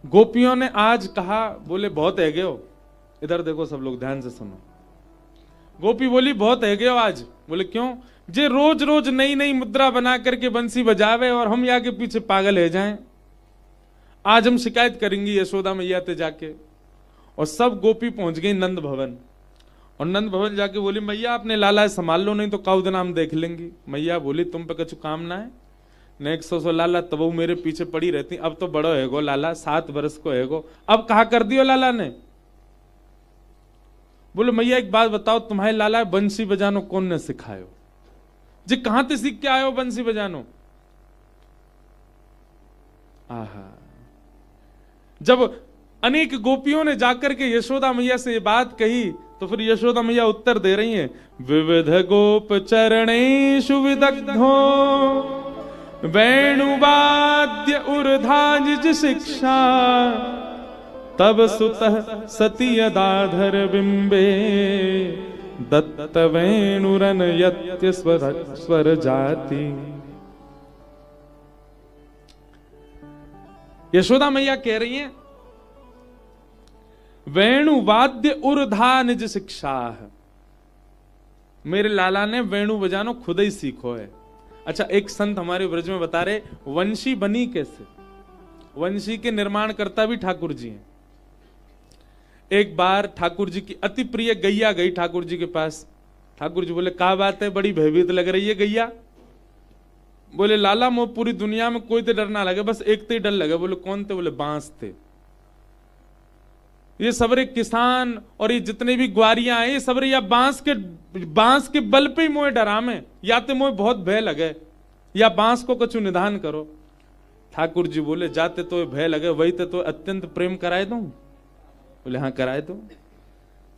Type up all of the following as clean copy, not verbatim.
गोपियों ने आज कहा, बोले बहुत है गए हो, इधर देखो सब लोग ध्यान से सुनो। गोपी बोली बहुत है गए हो आज। बोले क्यों? जे रोज रोज नई नई मुद्रा बना करके बंसी बजावे और हम यहाँ के पीछे पागल है जाएं। आज हम शिकायत करेंगी यशोदा मैया ते जाके। और सब गोपी पहुंच गई नंद भवन, और नंद भवन जाके बोली मैया अपने लाला संभाल लो, नहीं तो काउ दिन हम देख लेंगी। मैया बोली तुम पे कछु काम ना है, नेक सो लाला तब वो मेरे पीछे पड़ी रहती, अब तो बड़ो है गो लाला, 7 वर्ष को है गो, अब कहा कर दियो लाला ने। बोले मैया एक बात बताओ, तुम्हारे लाला बंसी बजानो कौन ने सिखायो? जी कहां से सीख के आयो बंसी बजानो? आहा। जब अनेक गोपियों ने जाकर के यशोदा मैया से ये बात कही, तो फिर यशोदा मैया उत्तर दे रही हैं, विविध गोप चरणेषु विदग्धो वेणुवाद्य ऊर्ध्वाजिज शिक्षा तब सुतः सती यदाधर बिंबे दत्त वेणुरन यत्य स्वर जाति। यशोदा मैया कह रही हैं वेणु वाद्य ऊर्ध्वा निज शिक्षा, मेरे लाला ने वेणु बजानो खुद ही सीखो है। अच्छा, एक संत हमारे ब्रज में बता रहे वंशी बनी कैसे। वंशी के निर्माण करता भी ठाकुर जी हैं। एक बार ठाकुर जी की अति प्रिय गैया गई ठाकुर जी के पास। ठाकुर जी बोले क्या बात है, बड़ी भयभीत लग रही है गैया। बोले लाला मो पूरी दुनिया में कोई तो डर ना लगे, बस एक तो ही डर लगे। बोले कौन थे? बोले बांस थे। ये सबरे किसान और ये जितने भी ग्वारियां हैं, ये सबरे या बांस के बल पे ही मोए डरामे, या तो मोए बहुत भय लगे, या बांस को कछु निधान करो। ठाकुर जी बोले जाते तो भय लगे, वही तो अत्यंत प्रेम कराए दूं। बोले हाँ कराए दो।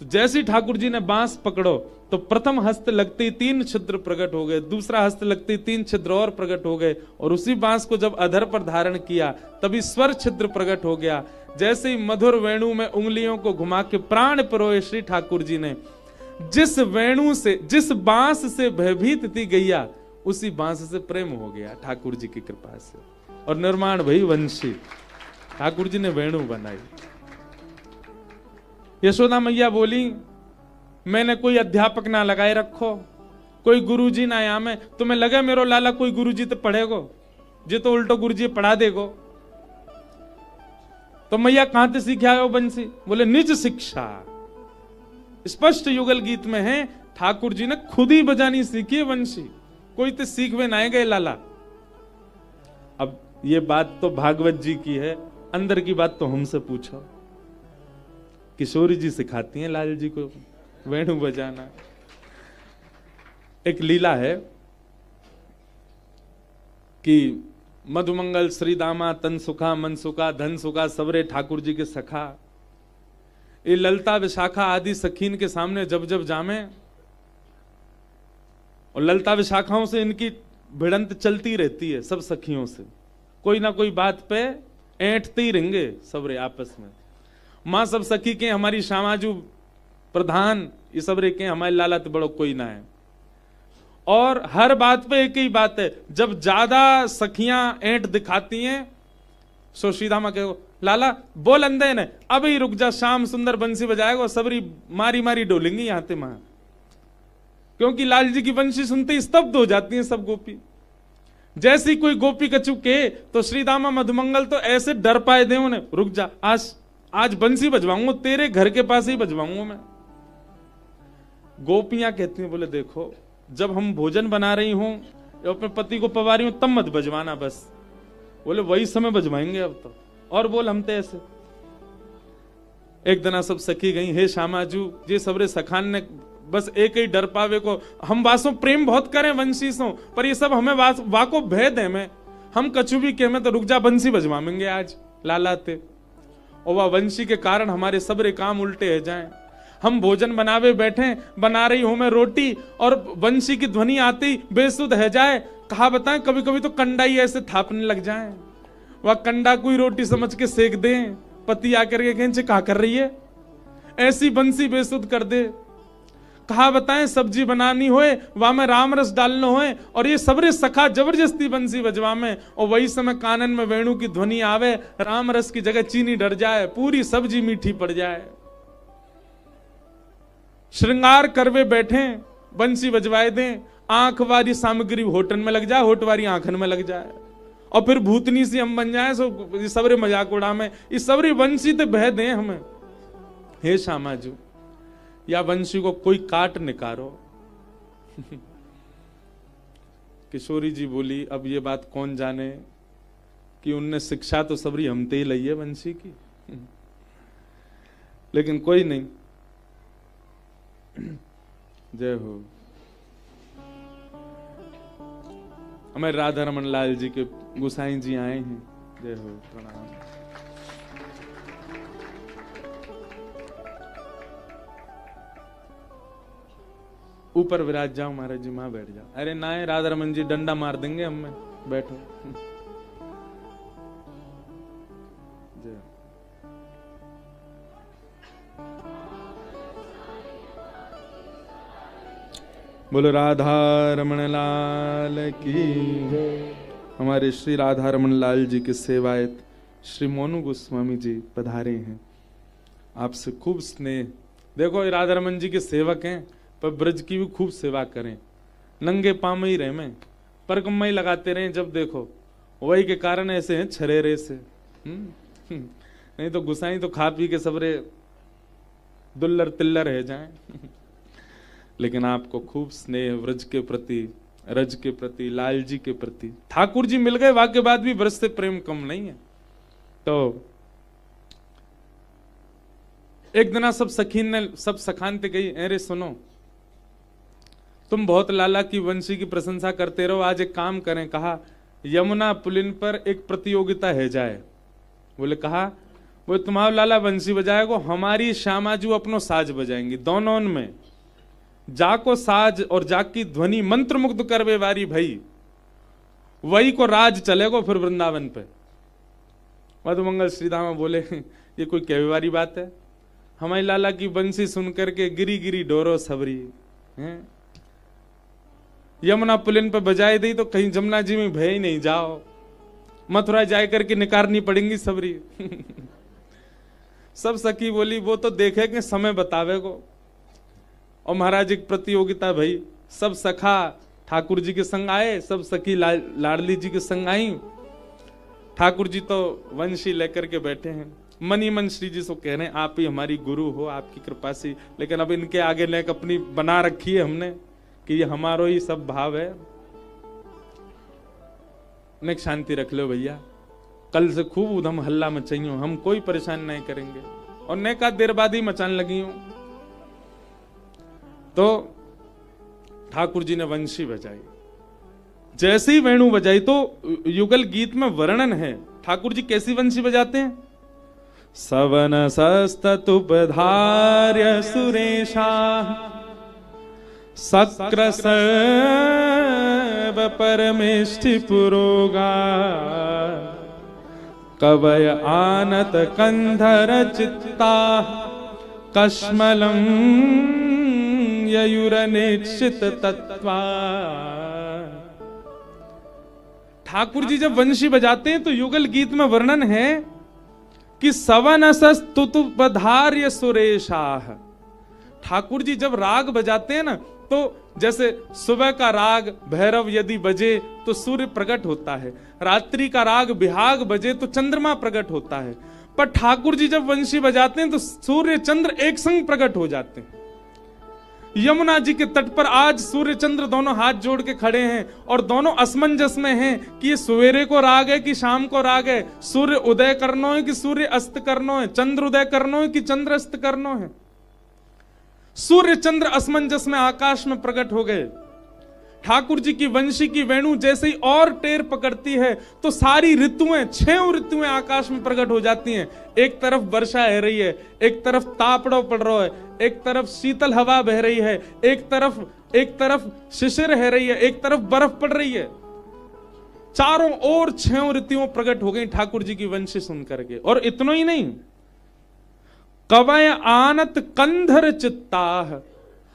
तो जैसे ठाकुर जी ने बांस पकड़ो, तो प्रथम हस्त लगते ही 3 छिद्र प्रकट हो गए, दूसरा हस्त लगते ही 3 छिद्र और प्रकट हो गए, और उसी बांस को जब अधर पर धारण किया तभी स्वर छिद्र प्रकट हो गया। जैसे ही मधुर वेणु में उंगलियों को घुमा के प्राण परोए श्री ठाकुर जी ने, जिस वेणु से, जिस बांस से भयभीत थी गैया, उसी बांस से प्रेम हो गया ठाकुर जी की कृपा से, और निर्माण भई वंशी। ठाकुर जी ने वेणु बनाई। यशोदा मैया बोली मैंने कोई अध्यापक ना लगाए रखो, कोई गुरुजी ना यहाँ में, तुम्हें लगे मेरो लाला कोई गुरुजी तो पढ़ेगो, जे तो उल्टो गुरुजी पढ़ा देगो। तो मैया कहां से सीखे आयो बंसी? बोले निज शिक्षा। स्पष्ट युगल गीत में है ठाकुर जी ने खुद ही बजानी सीखी है बंसी, कोई तो सीखवे ना गए लाला। अब ये बात तो भागवत जी की है, अंदर की बात तो हमसे पूछो। किशोरी जी सिखाती हैं लाल जी को वेणु बजाना। एक लीला है कि मधुमंगल श्रीदामा तन सुखा मन सुखा धन सुखा सबरे ठाकुर जी के सखा, ये ललता विशाखा आदि सखीन के सामने जब जब जामे, और ललता विशाखाओं से इनकी भिड़ंत चलती रहती है सब सखियों से, कोई ना कोई बात पे ऐंठते ही रहेंगे सबरे आपस में। माँ सब सखी के हमारी श्यामाजू प्रधान, ये सबरे के हमारे लाला तो बड़ो कोई ना है। और हर बात पे एक ही बात है, जब ज्यादा सखियां ऐंठ दिखाती हैं, सो सीधा माँ कहो लाला बोल अंधे ने अभी रुक जा, श्याम सुंदर बंसी बजाएगा, सबरी मारी मारी डोलेंगी यहाँ ते मां। क्योंकि लाल जी की बंसी सुनते ही स्तब्ध हो जाती हैं सब गोपी। जैसी कोई गोपी कछु के तो श्रीदामा मधुमंगल तो ऐसे डर पाए दे उन्हें, रुक जा आज बंसी बजवाऊंगा, तेरे घर के पास ही बजवाऊंगा मैं। गोपियां कहती हैं बोले देखो जब हम भोजन बना रही हूं या अपने पति को पवा रही हूं तब मत बजवाना बस। बोले वही समय बजवाएंगे अब तो, और बोल हम तो ऐसे। एक दिन सब सखी गई, हे श्यामाजू ये सबरे सखान ने बस एक ही डर पावे को, हम वासों प्रेम बहुत करें वंशी सो, पर ये सब हमें वाको भय दे में, हम कछु भी कहे में तो रुक जा बंसी बजवाएंगे आज लालाते। और वह वंशी के कारण हमारे सबरे काम उल्टे हो जाएं। हम भोजन बनावे बैठे, बना रही हूं मैं रोटी और वंशी की ध्वनि आती बेसुध है जाए, कहा बताएं कभी कभी तो कंडा ही ऐसे थापने लग जाए, वह कंडा कोई रोटी समझ के सेक दे, पति आकर के कहें कहा कर रही है, ऐसी बंसी बेसुध कर दे। कहा बताएं सब्जी बनानी होए वहां में राम रस डालना होए, और ये सबरे सखा जबरदस्ती बंसी बजवा में, और वही समय कानन में वेणु की ध्वनि आवे, राम रस की जगह चीनी डर जाए, पूरी सब्जी मीठी पड़ जाए। श्रृंगार करवे बैठे, बंसी बजवाए दें, आंख वाली सामग्री होटन में लग जाए, होट वाली आंखन में लग जाए, और फिर भूतनी सी हम बन जाए, सो सबरे मजाक उड़ा में इस सबरी बंसी तो बह दें हमें। हे श्यामाजू, या बंसी को कोई काट निकारो। किशोरी जी बोली, अब ये बात कौन जाने कि उनने शिक्षा तो सबरी हमते ही लई है बंसी की, लेकिन कोई नहीं। जय हो। हमारे राधा रमन लाल जी के गुसाई जी आए हैं। जय हो, प्रणाम। ऊपर विराज जाओ महाराज जी, वहां बैठ जाओ। अरे ना है राधा रमन जी, डंडा मार देंगे हमें, बैठो। जय। बोलो राधा रमन लाल की। हमारे श्री राधा रमन लाल जी की सेवायत श्री मोनू गोस्वामी जी पधारे हैं, आपसे खूब स्नेह। देखो ये राधा रमन जी के सेवक हैं, पर ब्रज की भी खूब सेवा करें, नंगे पाँव ही रहे में, परकम्मा ही लगाते रहे जब देखो, वही के कारण ऐसे हैं छरेरे से। नहीं तो गुसाई तो खा पी के सबरे दुल्लर तिल्लर रह जाएं। लेकिन आपको खूब स्नेह व्रज के प्रति, रज के प्रति, लाल जी के प्रति। ठाकुर जी मिल गए वाक्य बाद भी ब्रज से प्रेम कम नहीं है। तो एक दिन सब सखीन ने सब सखानते गई, अरे सुनो तुम बहुत लाला की वंशी की प्रशंसा करते रहो, आज एक काम करें। कहा यमुना पुलिन पर एक प्रतियोगिता है जाए। बोले कहा, वो तुम्हारा लाला वंशी बजाएगो, हमारी श्यामाजू अपनो साज बजाएंगी, दोनों में जाको साज और जाकी ध्वनि मंत्र मुग्ध करवे वारी भई, वही को राज चलेगो फिर वृंदावन पे। मधुमंगल श्रीधाम बोले ये कोई कहवे वाली बात है, हमारी लाला की बंसी सुन करके गिरी गिरी डोरो सबरी हैं, यमुना पुलिन पे बजाई दी तो कहीं जमुना जी में भय ही नहीं जाओ, मथुरा जाए करके निकारनी पड़ेंगी सबरी। सब सखी बोली वो तो देखे कि समय बतावे को। और महाराज एक प्रतियोगिता भई, सब सखा ठाकुर जी के संग आए, सब सखी लाडली जी के संग आई। ठाकुर जी तो वंशी लेकर के बैठे हैं, मनी मन श्री जी से कह रहे हैं आप ही हमारी गुरु हो, आपकी कृपा से। लेकिन अब इनके आगे लेक अपनी बना रखी है हमने कि ये हमारो ही सब भाव है। नेक शांति रख लो भैया, कल से खूब उधम हल्ला मचाइयो, हम कोई परेशान नहीं करेंगे। और ने का देर बाद ही मचाने लगी हूं। तो ठाकुर जी ने वंशी बजाई, जैसे ही वेणु बजाई तो युगल गीत में वर्णन है ठाकुर जी कैसी वंशी बजाते हैं। सवन सस्तुपधार्य सुरेशा सक्र सर्व परमेष्टि पुरोगा कवय आनत कंधर चित्ता कश्मलम ययुरनिश्चित तत्वा। ठाकुर जी जब वंशी बजाते हैं तो युगल गीत में वर्णन है कि सवनसस्तुतुपधार्य सुरेशाः। ठाकुर जी जब राग बजाते हैं ना, तो जैसे सुबह का राग भैरव यदि बजे तो सूर्य प्रकट होता है, रात्रि का राग बिहाग बजे तो चंद्रमा प्रकट होता है। पर ठाकुर जी जब वंशी बजाते हैं तो सूर्य चंद्र एक संग प्रकट हो जाते हैं। यमुना जी के तट पर आज सूर्य चंद्र दोनों हाथ जोड़ के खड़े हैं और दोनों असमंजस में हैं कि ये सवेरे को राग है कि शाम को राग है, सूर्य उदय करनो है कि सूर्य अस्त करनो है, चंद्र उदय करनो है कि चंद्र अस्त करनो है। सूर्य चंद्र असमंजस में आकाश में प्रकट हो गए। ठाकुर जी की वंशी की वेणु जैसे ही और टेर पकड़ती है तो सारी ऋतुएं, 6 ऋतुएं आकाश में प्रकट हो जाती हैं। एक तरफ वर्षा है रही है, एक तरफ तापड़ो पड़ रहा है, एक तरफ शीतल हवा बह रही है, एक तरफ शिशिर है रही है, एक तरफ बर्फ पड़ रही है। चारों ओर 6 ऋतुएं प्रकट हो गई ठाकुर जी की वंशी सुन करके। और इतना ही नहीं, कवय आनत कंधर चित्ताः,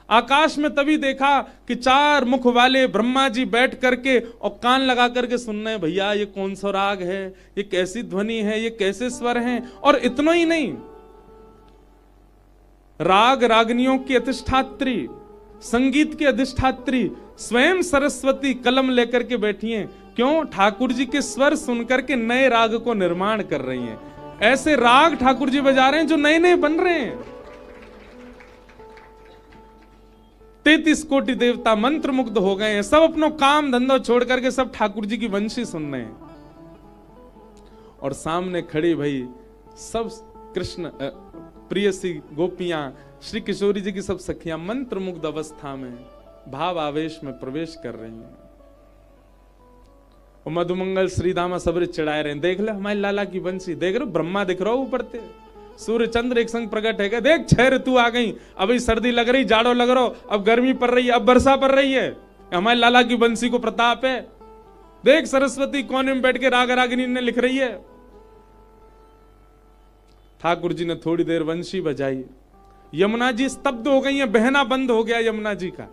आकाश में तभी देखा कि 4 मुख वाले ब्रह्मा जी बैठ करके और कान लगा करके सुन रहे हैं, भैया ये कौन सा राग है, ये कैसी ध्वनि है, ये कैसे स्वर हैं। और इतना ही नहीं, राग रागनियों की अधिष्ठात्री, संगीत की अधिष्ठात्री स्वयं सरस्वती कलम लेकर के बैठी हैं। क्यों? ठाकुर जी के स्वर सुनकर के नए राग को निर्माण कर रही हैं। ऐसे राग ठाकुर जी बजा रहे हैं जो नए नए बन रहे हैं। 33 कोटि देवता मंत्र मुग्ध हो गए हैं, सब अपनो काम धंधा छोड़ करके सब ठाकुर जी की वंशी सुन रहे हैं। और सामने खड़ी भाई सब कृष्ण प्रियसी गोपियां, श्री किशोरी जी की सब सखियां मंत्र मुग्ध अवस्था में भाव आवेश में प्रवेश कर रही हैं। और मधुमंगल श्रीदामा सबरे चिढ़ाए रहे हैं, देख ले हमारे लाला की बंसी, देख रहे ब्रह्मा दिख रहा ऊपर ते, सूर्य चंद्र एक संग प्रकट है, देख 6 ऋतु आ गई, अभी सर्दी लग रही, जाड़ो लग रहा, अब गर्मी पड़ रही है, अब वर्षा पड़ रही है, हमारे लाला की बंसी को प्रताप है। देख सरस्वती कोने में बैठ के राग रागिनी ने लिख रही है। ठाकुर जी ने थोड़ी देर वंशी बजाई, यमुना जी स्तब्ध हो गई है, बहना बंद हो गया यमुना जी का।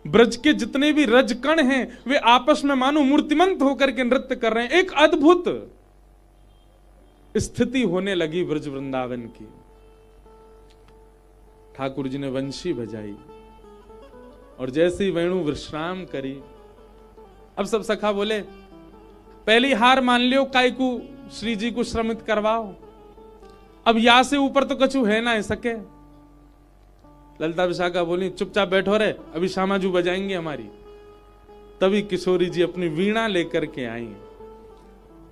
ब्रज के जितने भी रजकण हैं वे आपस में मानो मूर्तिमंत होकर के नृत्य कर रहे हैं। एक अद्भुत स्थिति होने लगी ब्रज वृंदावन की। ठाकुर जी ने वंशी बजाई और जैसे ही वेणु विश्राम करी, अब सब सखा बोले पहली हार मान लियो, कायकू श्री जी को श्रमित करवाओ, अब या से ऊपर तो कछु है ना सके। ललिता विशाखा बोली चुपचाप बैठो रे, अभी श्यामाजू बजाएंगे हमारी। तभी किशोरी जी अपनी वीणा लेकर के आई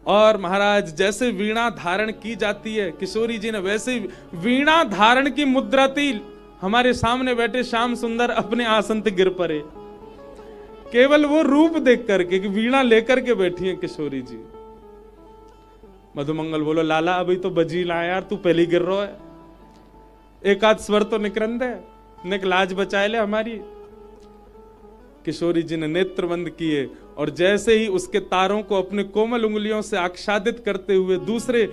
और महाराज जैसे वीणा धारण की जाती है किशोरी जी ने, वैसे वीणा धारण की मुद्रा थी। हमारे सामने बैठे श्याम सुंदर अपने आसन से गिर पड़े, केवल वो रूप देख करके कि वीणा लेकर के बैठी है किशोरी जी। मधुमंगल बोलो लाला अभी तो बजी ला यार, तू पहले गिर रहा है, एक आध स्वर तो निकरन दे, निक लाज बचाए ले हमारी। किशोरी जी ने नेत्र बंद किए और जैसे ही उसके तारों को अपने कोमल उंगलियों से आच्छादित करते हुए दूसरे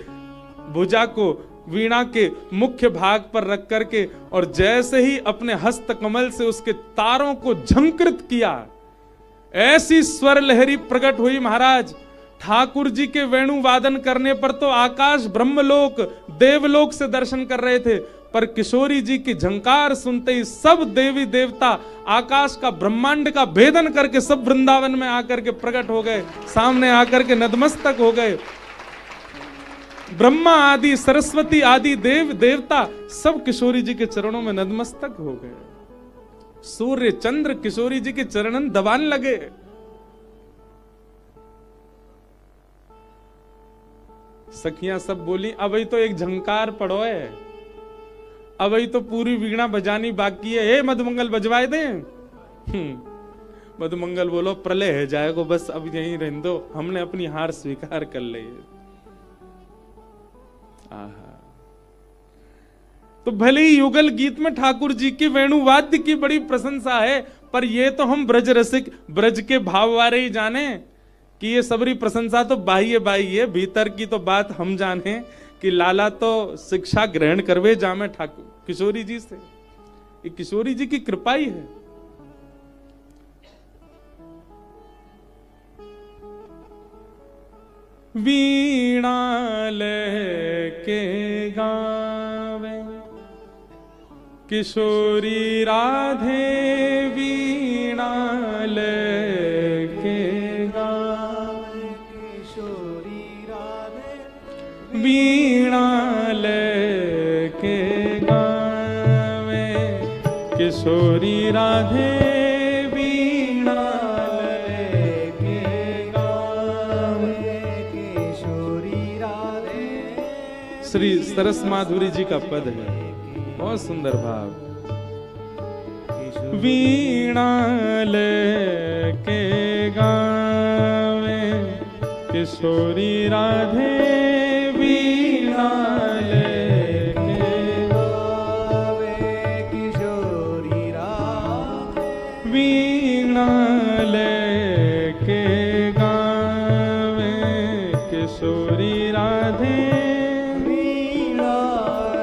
भुजा को वीणा के मुख्य भाग पर रख करके और जैसे ही अपने हस्त कमल से उसके तारों को झंकृत किया, ऐसी स्वर लहरी प्रकट हुई महाराज। ठाकुर जी के वेणु वादन करने पर तो आकाश ब्रह्मलोक देवलोक से दर्शन कर रहे थे, पर किशोरी जी की झंकार सुनते ही सब देवी देवता आकाश का ब्रह्मांड का भेदन करके सब वृंदावन में आकर के प्रकट हो गए, सामने आकर के नतमस्तक हो गए। ब्रह्मा आदि सरस्वती आदि देव देवता सब किशोरी जी के चरणों में नतमस्तक हो गए। सूर्य चंद्र किशोरी जी के चरणन दबान लगे। सखियां सब बोली अभी तो एक झंकार पड़ो है, अभी तो पूरी वीणा बजानी बाकी है, हे मधुमंगल बजवाए दें। मधुमंगल बोलो प्रलय है जाएगो, बस अब यहीं रहने दो, हमने अपनी हार स्वीकार कर ली है। आहा, तो भले ही युगल गीत में ठाकुर जी की वेणुवाद्य की बड़ी प्रशंसा है, पर ये तो हम ब्रज रसिक ब्रज के भाव वाले ही जाने कि ये सबरी प्रशंसा तो बाह्य बाह्य है, भीतर की तो बात हम जाने कि लाला तो शिक्षा ग्रहण करवे जामे ठाकुर किशोरी जी से। ये किशोरी जी की कृपा ही है। वीणा लेके गावे किशोरी राधे, वीणा लेके गावे किशोरी राधे, वीणा लेके गावे किशोरी राधे, वीणा लेके गावे किशोरी राधे। श्री सरस माधुरी जी का पद है, बहुत सुंदर भाव। वीणा लेके गावे किशोरी राधे, वीणा लेके गावे किशोरी राधे, वीणा लेके गावे किशोरी राधे, वीणा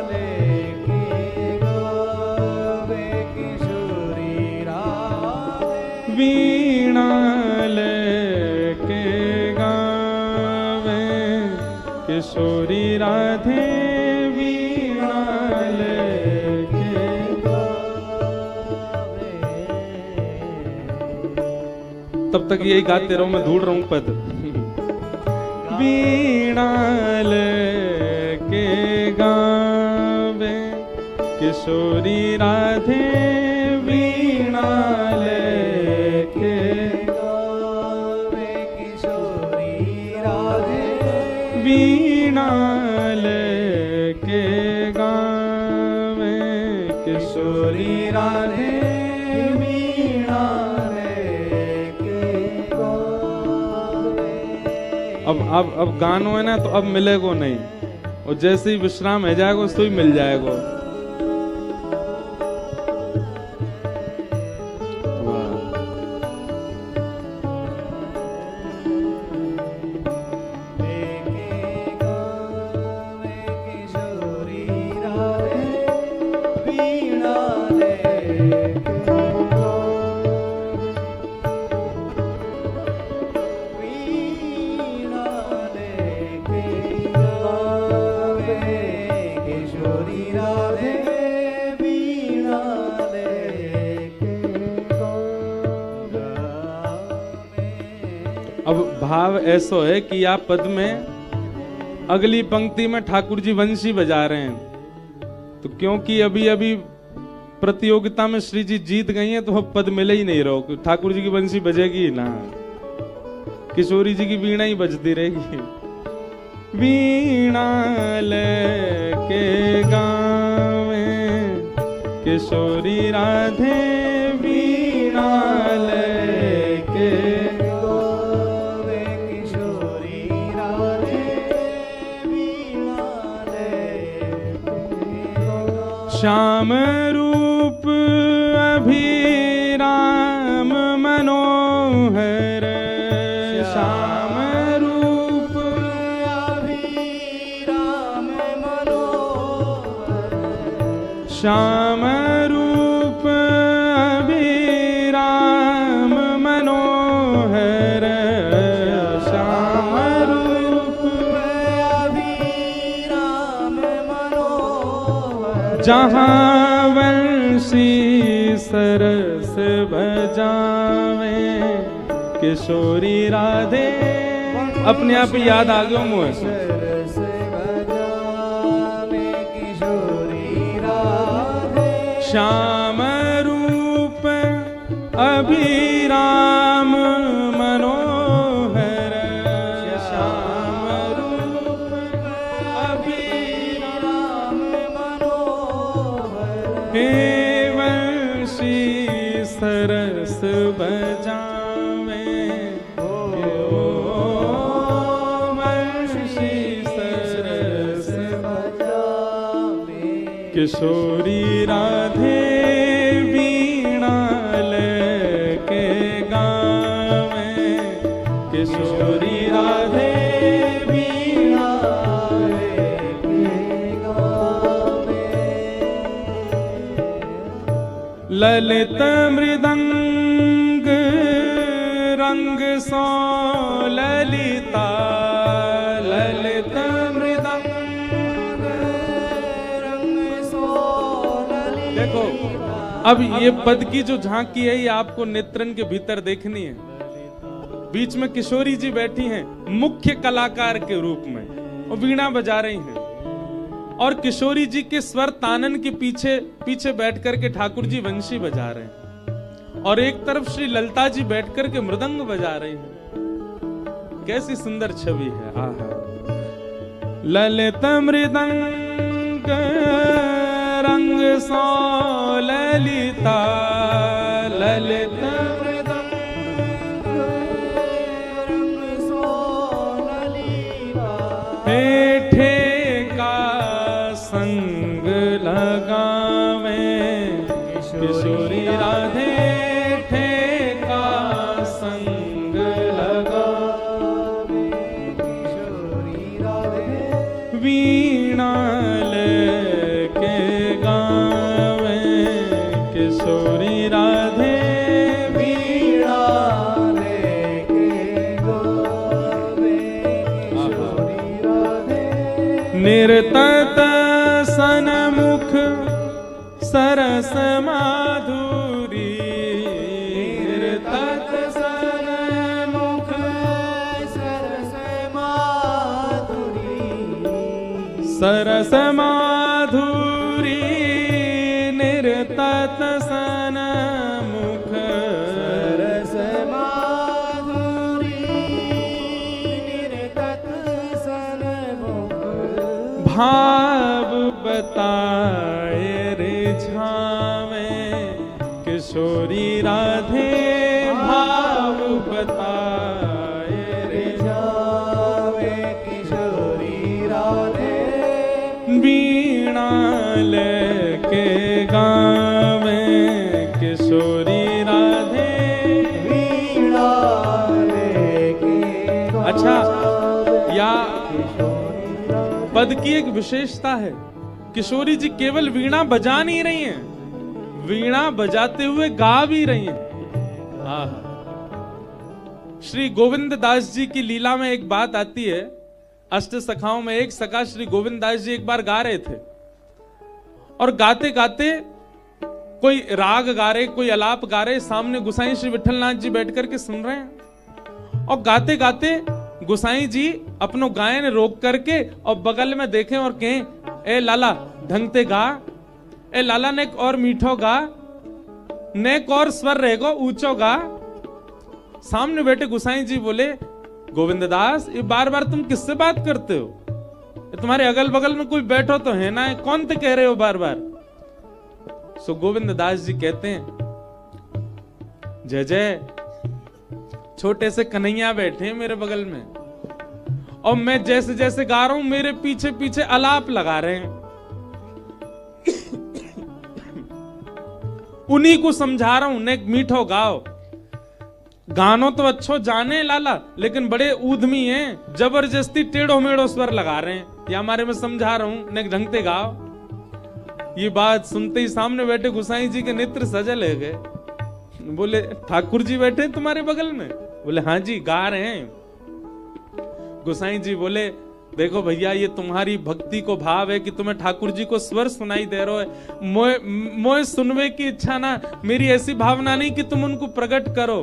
लेके गावे किशोरी राधे वीणा लेके गावे। तब तक यही गाते रहो, मैं ढूंढ रहा हूं पद। वीणा लेके गावे किशोरी राधे वीणा लेके गावे किशोरी राधे वीणा लेके गावे किशोरी राधे वीणा लेके गावे। अब गानो है ना, तो अब मिलेगो नहीं, और जैसे ही विश्राम है जाएगा उसको ही मिल जाएगा। अब भाव ऐसा है कि आप पद में अगली पंक्ति में ठाकुर जी वंशी बजा रहे हैं, तो क्योंकि अभी अभी प्रतियोगिता में श्री जी जीत गई हैं, तो अब पद मिले ही नहीं रहो, ठाकुर जी की वंशी बजेगी ही ना, किशोरी जी की वीणा ही बजती रहेगी। वीणा लेके गावे किशोरी राधे वीणा लेके गावे किशोरी राधे वीणा लेके श्याम रूप अभिराम मनोहर श्याम रूप अभिराम मनोहर श्याम रूप अभिराम मनोहर श्याम रूप अभिराम मनोहर जहाँ वंशी सरस बजावे किशोरी राधे। अपने आप ही याद आ गया मुझे। श्याम रूप अभिराम मनोहर श्याम रूप अभिराम मनोहर हे वंशी सरस बजावे वंशी सरस बजावे किशोरी राधे वीणा लेके गावे किशोरी राधे वीणा लेके गावे। ललित मृदंग रंग सो ललिता ललित मृदंग रंग सो ललिता। देखो अब ये पद की जो झांकी है ये आपको नेत्रन के भीतर देखनी है। बीच में किशोरी जी बैठी हैं मुख्य कलाकार के रूप में और वीणा बजा रही हैं, और किशोरी जी के स्वर तानन के पीछे पीछे बैठ करके ठाकुर जी वंशी बजा रहे हैं, और एक तरफ श्री ललिता जी बैठ करके मृदंग बजा रही हैं। कैसी सुंदर छवि है। आहा। ललित मृदंग रंग सो ललिता ललित मृदंग रंग सो ललिता हेठे का संग लगावे किशोरी राधे ठेका संग लगावे किशोरी राधे वीणा लेके गावे किशोरी राधे वीणा लेके गावे किशोरी राधे निर्तत सनमुख सरस माधुरी, निर्तत सनमुख सरस माधुरी, सरस माधुरी, निर्तत सनमुख सरस माधुरी, निर्तत सनमुख, भाव बताए रिझावे किशोरी राधे, भाव बताए रिझावे किशोरी राधे, वीणा लेके गावे किशोरी राधे, वीणा लेके गावे। अच्छा, या पद की एक विशेषता है, किशोरी जी केवल वीणा बजा नहीं रही हैं, वीणा बजाते हुए गा भी रही हैं। श्री गोविंद दास जी की लीला में एक बात आती है, अष्ट सखाओं में एक सखा श्री गोविंद दास जी एक बार गा रहे थे और गाते गाते कोई राग गा रहे, कोई अलाप गा रहे, सामने गोसाई श्री विठलनाथ जी बैठ करके सुन रहे हैं और गाते गाते गोसाई जी अपनो गायन रोक करके और बगल में देखें और कहें, ए लाला ढंगते गा, ए लाला नेक और मीठो गा, नेक और स्वर रहेगा ऊंचो गा। सामने बैठे गोसाई जी बोले, गोविंद दास ये बार बार तुम किससे बात करते हो, तुम्हारे अगल बगल में कोई बैठो तो है ना, कौन ते कह रहे हो बार बार। सो गोविंद दास जी कहते हैं, जय जय, छोटे से कन्हैया बैठे मेरे बगल में और मैं जैसे जैसे गा रहा हूं मेरे पीछे पीछे अलाप लगा रहे हैं, उन्हीं को समझा रहा हूं, नेक मीठो गाओ। गानो तो अच्छो जाने लाला, लेकिन बड़े ऊधमी हैं, जबरदस्ती टेढ़ो मेढ़ो स्वर लगा रहे हैं, या हमारे में समझा रहा हूं, नेक ढंगते गाओ। ये बात सुनते ही सामने बैठे गोसाई जी के नेत्र सजल हो गए। बोले, ठाकुर जी बैठे तुम्हारे बगल में? बोले, हाँ जी गा रहे हैं। गोसाई जी बोले, देखो भैया ये तुम्हारी भक्ति को भाव है कि तुम्हें ठाकुर जी को स्वर सुनाई दे रहे हो, मोए सुनवे की इच्छा ना, मेरी ऐसी भावना नहीं कि तुम उनको प्रकट करो,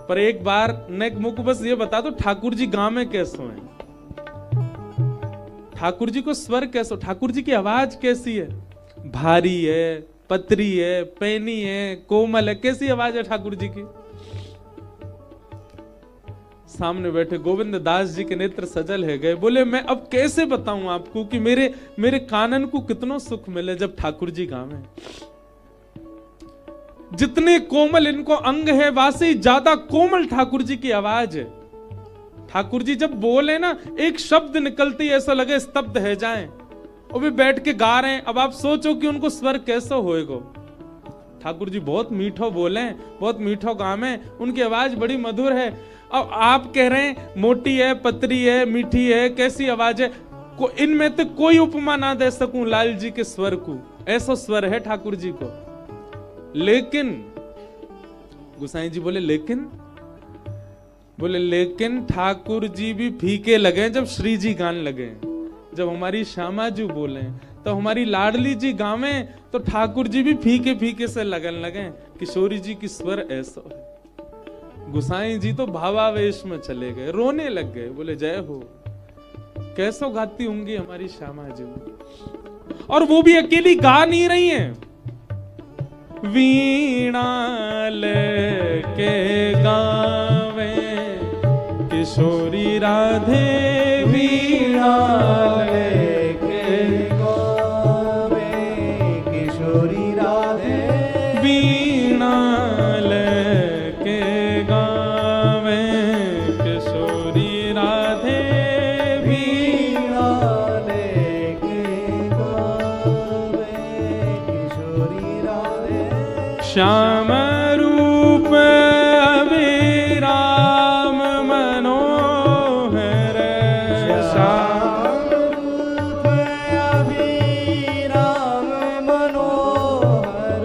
पर एक बार नेक मुख बस ये बता दो, ठाकुर जी गांव में कैसे हैं, ठाकुर जी को स्वर कैसे, ठाकुर जी की आवाज कैसी है, भारी है, पतरी है, पैनी है, कोमल है, कैसी आवाज है ठाकुर जी की। सामने बैठे गोविंद दास जी के नेत्र सजल है गए। बोले, मैं अब कैसे बताऊं आपको कि मेरे कानन को कितना सुख मिले जब ठाकुर जी गावे। जितने कोमल इनको अंग है वासे ज्यादा कोमल ठाकुर जी की आवाज है। ठाकुर जी जब बोले ना, एक शब्द निकलती ऐसा लगे स्तब्ध है जाएं, और वे बैठ के गा रहे हैं। अब आप सोचो कि उनको स्वर कैसा होएगा। ठाकुर जी बहुत मीठो बोले, बहुत मीठो गावे, उनकी आवाज बड़ी मधुर है। अब आप कह रहे हैं मोटी है, पतरी है, मीठी है, कैसी आवाज है, इनमें तो कोई उपमा ना दे सकूं लाल जी के स्वर को, ऐसा स्वर है ठाकुर जी को। लेकिन गोसाई जी बोले, लेकिन ठाकुर जी भी फीके लगे जब श्री जी गान लगे, जब हमारी श्यामा जी बोले, तो हमारी लाडली जी गावे, तो ठाकुर जी भी फीके फीके से लगन लगे। किशोरी जी की स्वर ऐसा है। गोसाई जी तो भावावेश में चले गए, रोने लग गए। बोले, जय हो, कैसो गाती होंगी हमारी श्यामा जी। और वो भी अकेली गा नहीं रही हैं, वीणा लेके गावे किशोरी राधे, वीणा लेके गावे किशोरी राधे, वीणा लेके गावे किशोरी राधे, वीणा लेके गावे किशोरी राधे। श्याम रूप अभिराम मनोहर, श्याम रूप अभिराम मनोहर,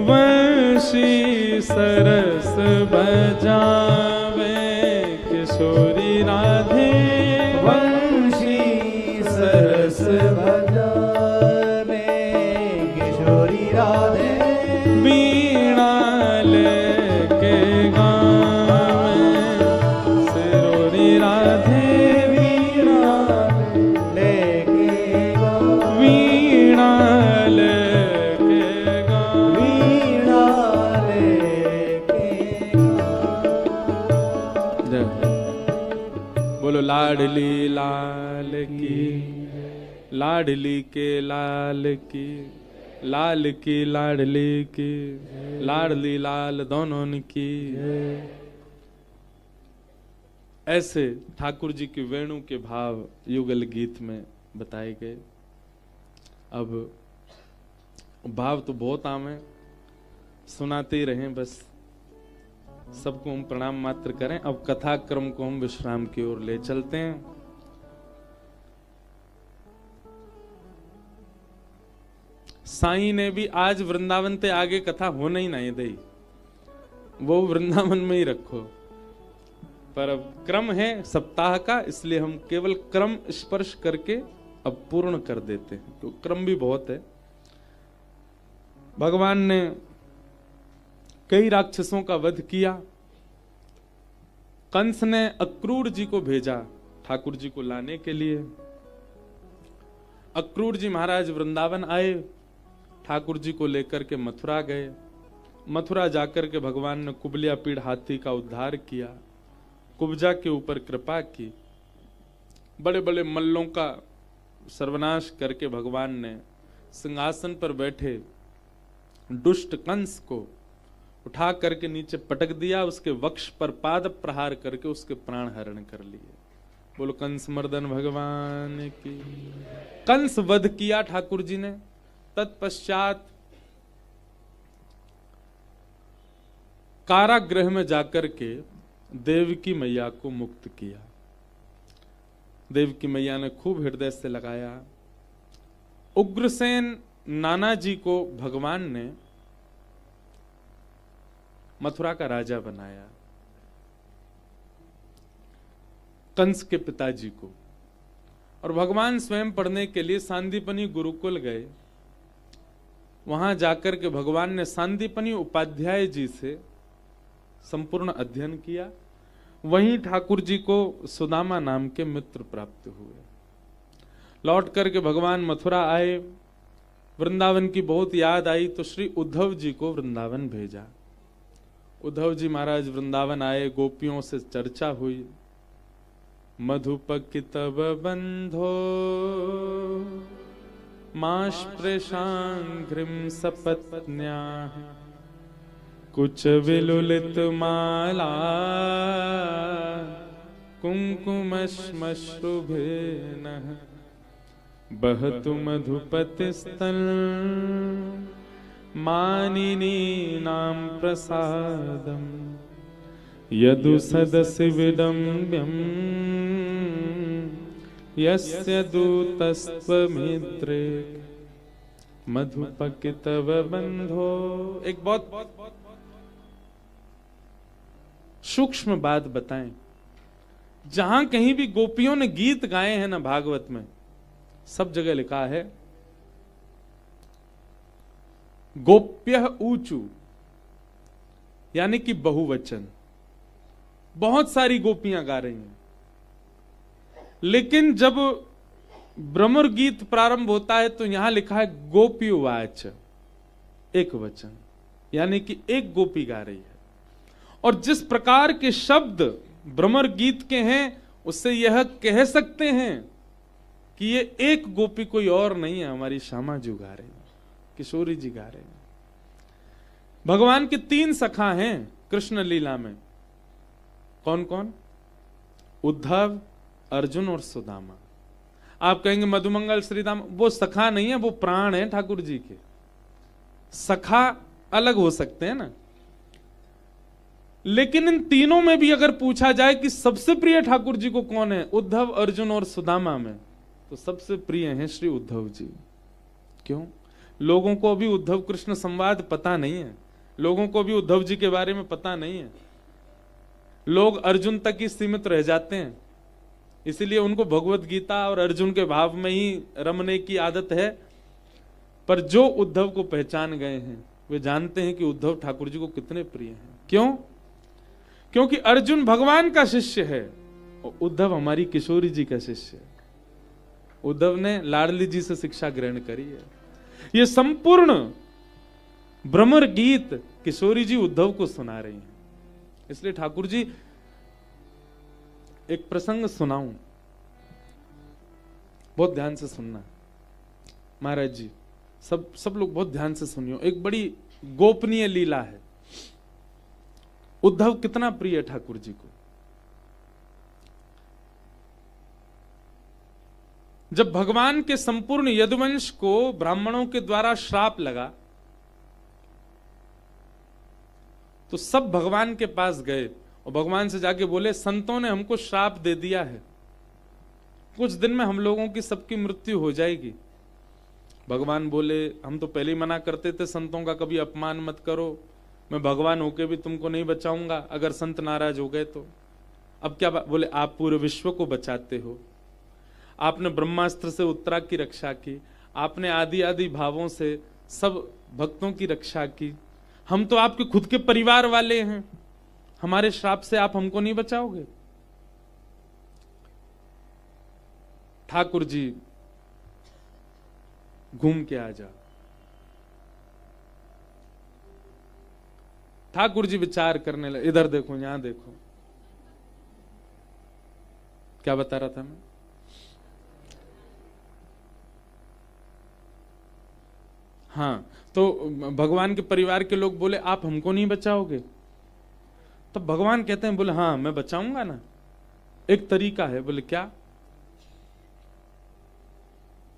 वंशी सरस बजावे किशोरी राधे, वंशी लाल की, लाडली के लाल की, लाल की लाडली की, लाडली लाल दोनों की। ऐसे ठाकुर जी के वेणु के भाव युगल गीत में बताए गए। अब भाव तो बहुत आम है, सुनाते ही रहें बस, सबको हम प्रणाम मात्र करें। अब कथा क्रम को हम विश्राम की ओर ले चलते हैं। साईं ने भी आज वृंदावन ते आगे कथा होना ही नहीं दी, वो वृंदावन में ही रखो, पर अब क्रम है सप्ताह का, इसलिए हम केवल क्रम स्पर्श करके अब पूर्ण कर देते हैं, तो क्रम भी बहुत है। भगवान ने कई राक्षसों का वध किया। कंस ने अक्रूर जी को भेजा ठाकुर जी को लाने के लिए। अक्रूर जी महाराज वृंदावन आए, ठाकुर जी को लेकर के मथुरा गए। मथुरा जाकर के भगवान ने कुबलिया पीड़ हाथी का उद्धार किया, कुब्जा के ऊपर कृपा की, बड़े बड़े मल्लों का सर्वनाश करके भगवान ने सिंहासन पर बैठे दुष्ट कंस को उठा करके नीचे पटक दिया, उसके वक्ष पर पाद प्रहार करके उसके प्राण हरण कर लिए। बोलो कंस मर्दन भगवान की। कंस वध किया ठाकुर जी ने। तत्पश्चात कारागृह में जाकर के देवकी मैया को मुक्त किया। देवकी मैया ने खूब हृदय से लगाया। उग्रसेन नाना जी को भगवान ने मथुरा का राजा बनाया, कंस के पिताजी को। और भगवान स्वयं पढ़ने के लिए सांदीपनी गुरुकुल गए। वहां जाकर के भगवान ने सांदीपनी उपाध्याय जी से संपूर्ण अध्ययन किया। वहीं ठाकुर जी को सुदामा नाम के मित्र प्राप्त हुए। लौट करके भगवान मथुरा आए। वृंदावन की बहुत याद आई तो श्री उद्धव जी को वृंदावन भेजा। उद्धव जी महाराज वृंदावन आए, गोपियों से चर्चा हुई। मधुपक तब बंधो माश्प्रशांघ्रिम सपत्न्या, कुछ विलुलित माला कुंकुमश्मश्रुभेनः, बहतु मधुपतिस्तन मानिनी नाम प्रसादम, यदु सदसि विडम्ब्यम यस्य दूतस्त्वमित्रे, मधुपकितव बंधो। एक बहुत सूक्ष्म बात बताएं। जहां कहीं भी गोपियों ने गीत गाए हैं ना भागवत में, सब जगह लिखा है गोप्यः ऊचू, यानी कि बहुवचन। बहुत सारी गोपियां गा रही हैं। लेकिन जब भ्रमर गीत प्रारंभ होता है तो यहां लिखा है गोपीवाच, एक वचन, यानी कि एक गोपी गा रही है। और जिस प्रकार के शब्द भ्रमर गीत के हैं, उससे यह कह सकते हैं कि ये एक गोपी कोई और नहीं है, हमारी श्यामा जी गा रही है, किशोरी जी गा रहे हैं। भगवान के 3 सखा हैं कृष्ण लीला में। कौन कौन? उद्धव, अर्जुन और सुदामा। आप कहेंगे मधुमंगल श्रीदाम, वो सखा नहीं है, वो प्राण है ठाकुर जी के। सखा अलग हो सकते हैं ना। लेकिन इन तीनों में भी अगर पूछा जाए कि सबसे प्रिय ठाकुर जी को कौन है, उद्धव, अर्जुन और सुदामा में, तो सबसे प्रिय हैं श्री उद्धव जी। क्यों? लोगों को अभी उद्धव कृष्ण संवाद पता नहीं है, लोगों को भी उद्धव जी के बारे में पता नहीं है। लोग अर्जुन तक ही सीमित रह जाते हैं, इसलिए उनको भगवत गीता और अर्जुन के भाव में ही रमने की आदत है। पर जो उद्धव को पहचान गए हैं वे जानते हैं कि उद्धव ठाकुर जी को कितने प्रिय हैं। क्यों? क्योंकि अर्जुन भगवान का शिष्य है और उद्धव हमारी किशोरी जी का शिष्य है। उद्धव ने लाडली जी से शिक्षा ग्रहण करी है। ये संपूर्ण भ्रमर गीत किशोरी जी उद्धव को सुना रही हैं। इसलिए ठाकुर जी, एक प्रसंग सुनाऊं। बहुत ध्यान से सुनना महाराज जी, सब लोग बहुत ध्यान से सुनियो। एक बड़ी गोपनीय लीला है। उद्धव कितना प्रिय है ठाकुर जी को। जब भगवान के संपूर्ण यदुवंश को ब्राह्मणों के द्वारा श्राप लगा तो सब भगवान के पास गए और भगवान से जाके बोले, संतों ने हमको श्राप दे दिया है, कुछ दिन में हम लोगों की सबकी मृत्यु हो जाएगी। भगवान बोले, हम तो पहले ही मना करते थे संतों का कभी अपमान मत करो, मैं भगवान होके भी तुमको नहीं बचाऊंगा अगर संत नाराज हो गए तो। अब क्या बोले, आप पूरे विश्व को बचाते हो, आपने ब्रह्मास्त्र से उत्तरा की रक्षा की, आपने आदि आदि भावों से सब भक्तों की रक्षा की, हम तो आपके खुद के परिवार वाले हैं, हमारे श्राप से आप हमको नहीं बचाओगे। ठाकुर जी घूम के आ जा। ठाकुर जी विचार करने लगे, इधर देखो यहां देखो, क्या बता रहा था मैं? हाँ, तो भगवान के परिवार के लोग बोले, आप हमको नहीं बचाओगे? तब भगवान कहते हैं, बोले हाँ मैं बचाऊंगा ना, एक तरीका है। बोले क्या?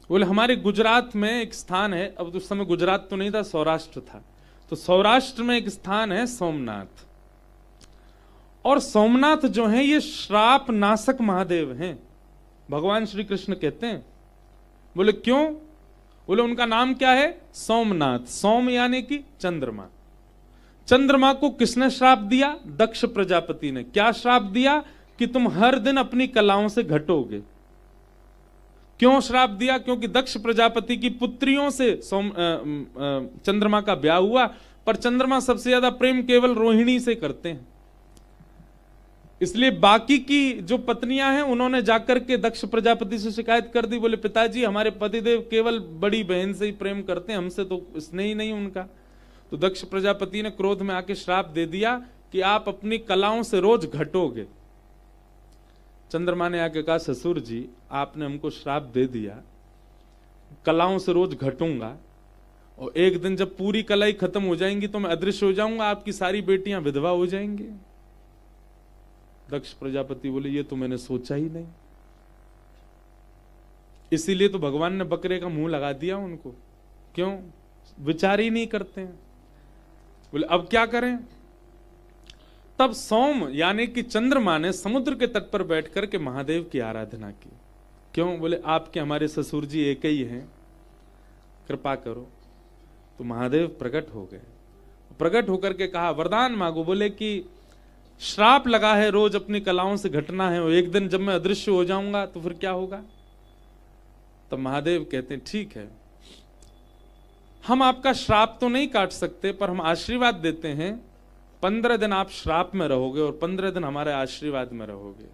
बोले हमारे गुजरात में एक स्थान है, अब उस समय गुजरात तो नहीं था, सौराष्ट्र था, तो सौराष्ट्र में एक स्थान है सोमनाथ, और सोमनाथ जो है ये श्राप नाशक महादेव हैं, भगवान श्री कृष्ण कहते हैं। बोले क्यों? बोले उनका नाम क्या है? सोमनाथ। सोम यानी कि चंद्रमा। चंद्रमा को किसने श्राप दिया? दक्ष प्रजापति ने। क्या श्राप दिया? कि तुम हर दिन अपनी कलाओं से घटोगे। क्यों श्राप दिया? क्योंकि दक्ष प्रजापति की पुत्रियों से चंद्रमा का ब्याह हुआ, पर चंद्रमा सबसे ज्यादा प्रेम केवल रोहिणी से करते हैं, इसलिए बाकी की जो पत्नियां हैं उन्होंने जाकर के दक्ष प्रजापति से शिकायत कर दी। बोले पिताजी हमारे पतिदेव केवल बड़ी बहन से ही प्रेम करते हैं, हमसे तो स्नेह ही नहीं उनका। तो दक्ष प्रजापति ने क्रोध में आके श्राप दे दिया कि आप अपनी कलाओं से रोज घटोगे। चंद्रमा ने आके कहा, ससुर जी आपने हमको श्राप दे दिया, कलाओं से रोज घटूंगा, और एक दिन जब पूरी कलाई खत्म हो जाएंगी तो मैं अदृश्य हो जाऊंगा, आपकी सारी बेटियां विधवा हो जाएंगी। दक्ष प्रजापति बोले ये तो मैंने सोचा ही नहीं, इसीलिए तो भगवान ने बकरे का मुंह लगा दिया उनको। क्यों? विचार ही नहीं करते हैं। बोले अब क्या करें? तब सोम यानी कि चंद्रमा ने समुद्र के तट पर बैठ करके महादेव की आराधना की। क्यों? बोले आपके हमारे ससुर जी एक ही हैं, कृपा करो। तो महादेव प्रकट हो गए, प्रकट होकर के कहा वरदान मांगो। बोले कि श्राप लगा है रोज अपनी कलाओं से घटना है, और एक दिन जब मैं अदृश्य हो जाऊंगा तो फिर क्या होगा? तब महादेव कहते हैं ठीक है, हम आपका श्राप तो नहीं काट सकते, पर हम आशीर्वाद देते हैं, 15 दिन आप श्राप में रहोगे और 15 दिन हमारे आशीर्वाद में रहोगे।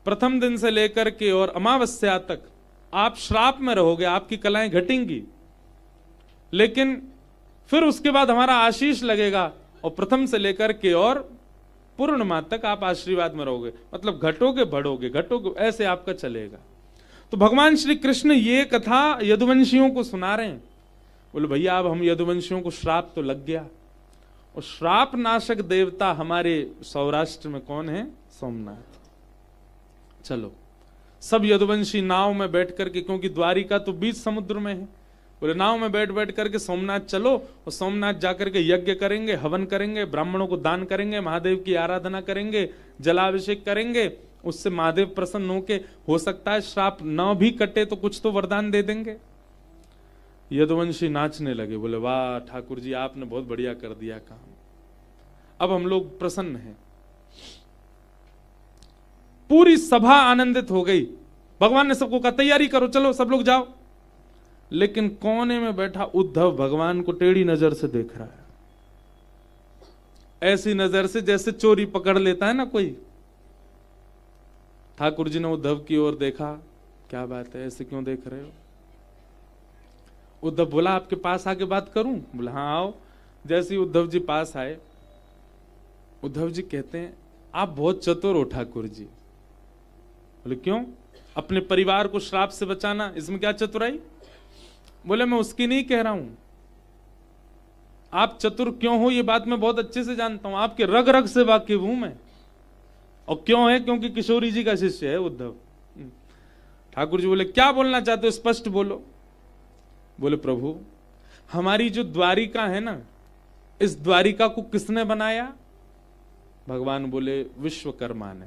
प्रथम दिन से लेकर के और अमावस्या तक आप श्राप में रहोगे, आपकी कलाएं घटेंगी, लेकिन फिर उसके बाद हमारा आशीष लगेगा, और प्रथम से लेकर के और पूर्णिमा तक आप आशीर्वाद में रहोगे। मतलब घटोगे बढ़ोगे, घटोगे, ऐसे आपका चलेगा। तो भगवान श्री कृष्ण ये कथा यदुवंशियों को सुना रहे हैं। बोले भैया अब हम यदुवंशियों को श्राप तो लग गया, और श्राप नाशक देवता हमारे सौराष्ट्र में कौन है? सोमनाथ। चलो सब यदुवंशी नाव में बैठ करके, क्योंकि द्वारिका तो बीच समुद्र में है, बोले नाव में बैठ बैठ करके सोमनाथ चलो, और सोमनाथ जाकर के यज्ञ करेंगे, हवन करेंगे, ब्राह्मणों को दान करेंगे, महादेव की आराधना करेंगे, जलाभिषेक करेंगे, उससे महादेव प्रसन्न होके हो सकता है श्राप न भी कटे तो कुछ तो वरदान दे देंगे। यदुवंशी नाचने लगे, बोले वाह ठाकुर जी आपने बहुत बढ़िया कर दिया काम, अब हम लोग प्रसन्न हैं। पूरी सभा आनंदित हो गई। भगवान ने सबको कहा तैयारी करो, चलो सब लोग जाओ। लेकिन कोने में बैठा उद्धव भगवान को टेढ़ी नजर से देख रहा है, ऐसी नजर से जैसे चोरी पकड़ लेता है ना कोई। ठाकुर जी ने उद्धव की ओर देखा, क्या बात है ऐसे क्यों देख रहे हो? उद्धव बोला आपके पास आके बात करूं? बोला हाँ आओ। जैसे ही उद्धव जी पास आए, उद्धव जी कहते हैं आप बहुत चतुर हो ठाकुर जी। बोले क्यों? अपने परिवार को श्राप से बचाना, इसमें क्या चतुराई? बोले मैं उसकी नहीं कह रहा हूं, आप चतुर क्यों हो ये बात मैं बहुत अच्छे से जानता हूं, आपके रग रग से वाकिफ हूं मैं। और क्यों है? क्योंकि किशोरी जी का शिष्य है उद्धव। ठाकुर जी बोले क्या बोलना चाहते हो, स्पष्ट बोलो। बोले प्रभु हमारी जो द्वारिका है ना, इस द्वारिका को किसने बनाया? भगवान बोले विश्वकर्मा ने।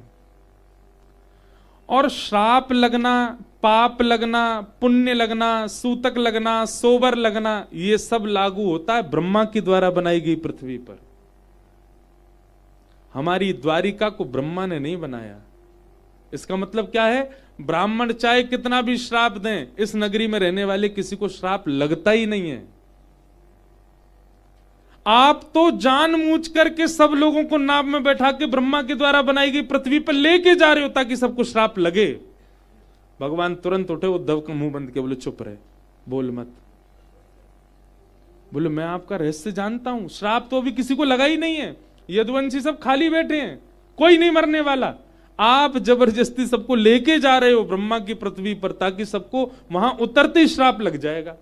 और श्राप लगना, पाप लगना, पुण्य लगना, सूतक लगना, सोबर लगना, ये सब लागू होता है ब्रह्मा के द्वारा बनाई गई पृथ्वी पर। हमारी द्वारिका को ब्रह्मा ने नहीं बनाया। इसका मतलब क्या है? ब्राह्मण चाहे कितना भी श्राप दें, इस नगरी में रहने वाले किसी को श्राप लगता ही नहीं है। आप तो जानबूझ करके सब लोगों को नाव में बैठा के ब्रह्मा के द्वारा बनाई गई पृथ्वी पर लेके जा रहे हो ताकि सबको श्राप लगे। भगवान तुरंत उठे, उद्धव का मुंह बंद के बोले चुप रहे, बोल मत। बोले मैं आपका रहस्य जानता हूं, श्राप तो अभी किसी को लगा ही नहीं है, यदुवंशी सब खाली बैठे हैं, कोई नहीं मरने वाला। आप जबरदस्ती सबको लेके जा रहे हो ब्रह्मा की पृथ्वी पर ताकि सबको वहां उतरते ही श्राप लग जाएगा।